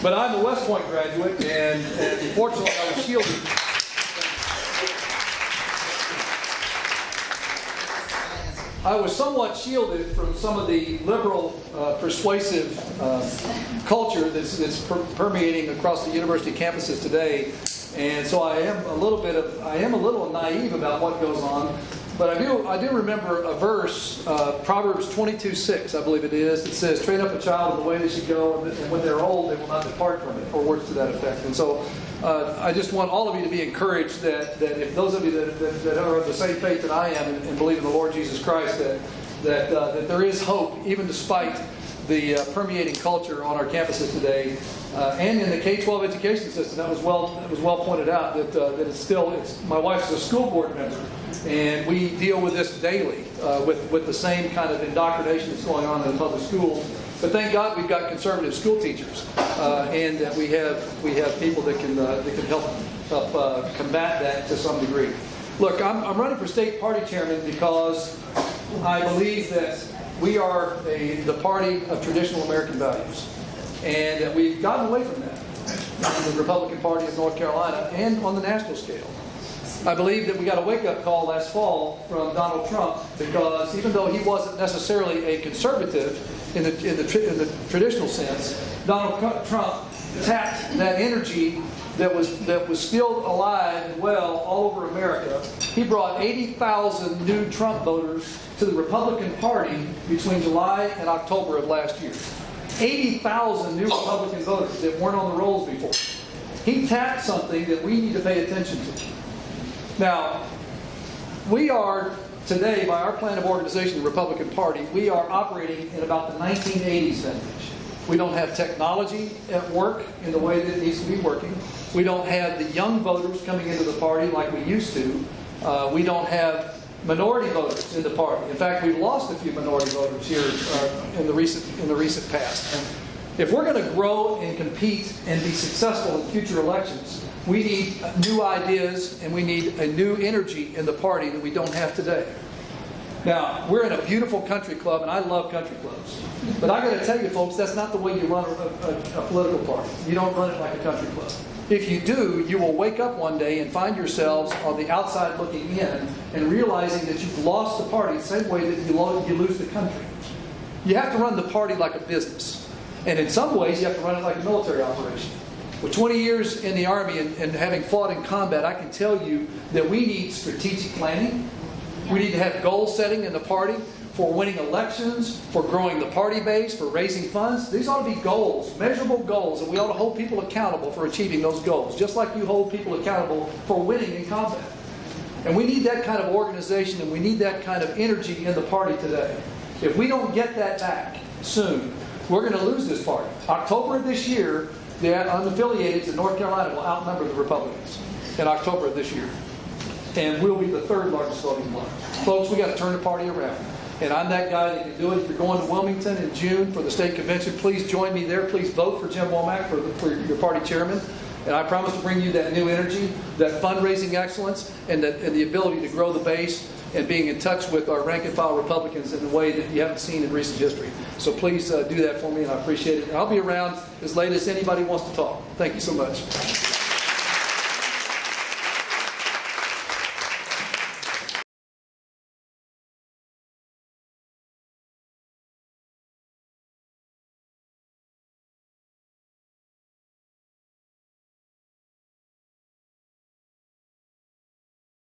But I'm a West Point graduate, and fortunately I was shielded. I was somewhat shielded from some of the liberal, persuasive culture that's permeating across the university campuses today, and so I am a little naive about what goes on. But I do remember a verse, Proverbs 22:6, I believe it is, that says, "Train up a child in the way they should go, and when they're old, they will not depart from it," or words to that effect. And so I just want all of you to be encouraged that if those of you that are of the same faith that I am and believe in the Lord Jesus Christ, that there is hope, even despite the permeating culture on our campuses today, and in the K-12 education system. That was well pointed out that it's still. My wife's a school board member, and we deal with this daily with the same kind of indoctrination that's going on in the public schools. But thank God we've got conservative school teachers, and that we have people that can help combat that to some degree. Look, I'm running for state party chairman because I believe that we are the party of traditional American values, and that we've gotten away from that in the Republican Party of North Carolina and on the national scale. I believe that we got a wake-up call last fall from Donald Trump, because even though he wasn't necessarily a conservative in the traditional sense, Donald Trump tapped that energy that was still alive and well all over America. He brought 80,000 new Trump voters to the Republican Party between July and October of last year. 80,000 new Republican voters that weren't on the rolls before. He tapped something that we need to pay attention to. Now, we are today, by our plan of organization, the Republican Party, we are operating in about the 1980s vintage. We don't have technology at work in the way that it needs to be working. We don't have the young voters coming into the party like we used to. We don't have minority voters in the party. In fact, we've lost a few minority voters here in the recent past. And if we're going to grow and compete and be successful in future elections, we need new ideas and we need a new energy in the party that we don't have today. Now, we're in a beautiful country club, and I love country clubs. But I got to tell you, folks, that's not the way you run a political party. You don't run it like a country club. If you do, you will wake up one day and find yourselves on the outside looking in and realizing that you've lost the party the same way that you lose the country. You have to run the party like a business. And in some ways, you have to run it like a military operation. With 20 years in the Army and having fought in combat, I can tell you that we need strategic planning. We need to have goal setting in the party for winning elections, for growing the party base, for raising funds. These ought to be goals, measurable goals, and we ought to hold people accountable for achieving those goals, just like you hold people accountable for winning in combat. And we need that kind of organization, and we need that kind of energy in the party today. If we don't get that back soon, we're going to lose this party. October of this year, the unaffiliated in North Carolina will outnumber the Republicans in October of this year. And we'll be the third largest voting bloc. Folks, we got to turn the party around. And I'm that guy that can do it. If you're going to Wilmington in June for the state convention, please join me there. Please vote for Jim Womack for your party chairman. And I promise to bring you that new energy, that fundraising excellence, and the ability to grow the base and being in touch with our rank and file Republicans in a way that you haven't seen in recent history. So please do that for me, and I appreciate it. And I'll be around as late as anybody wants to talk. Thank you so much.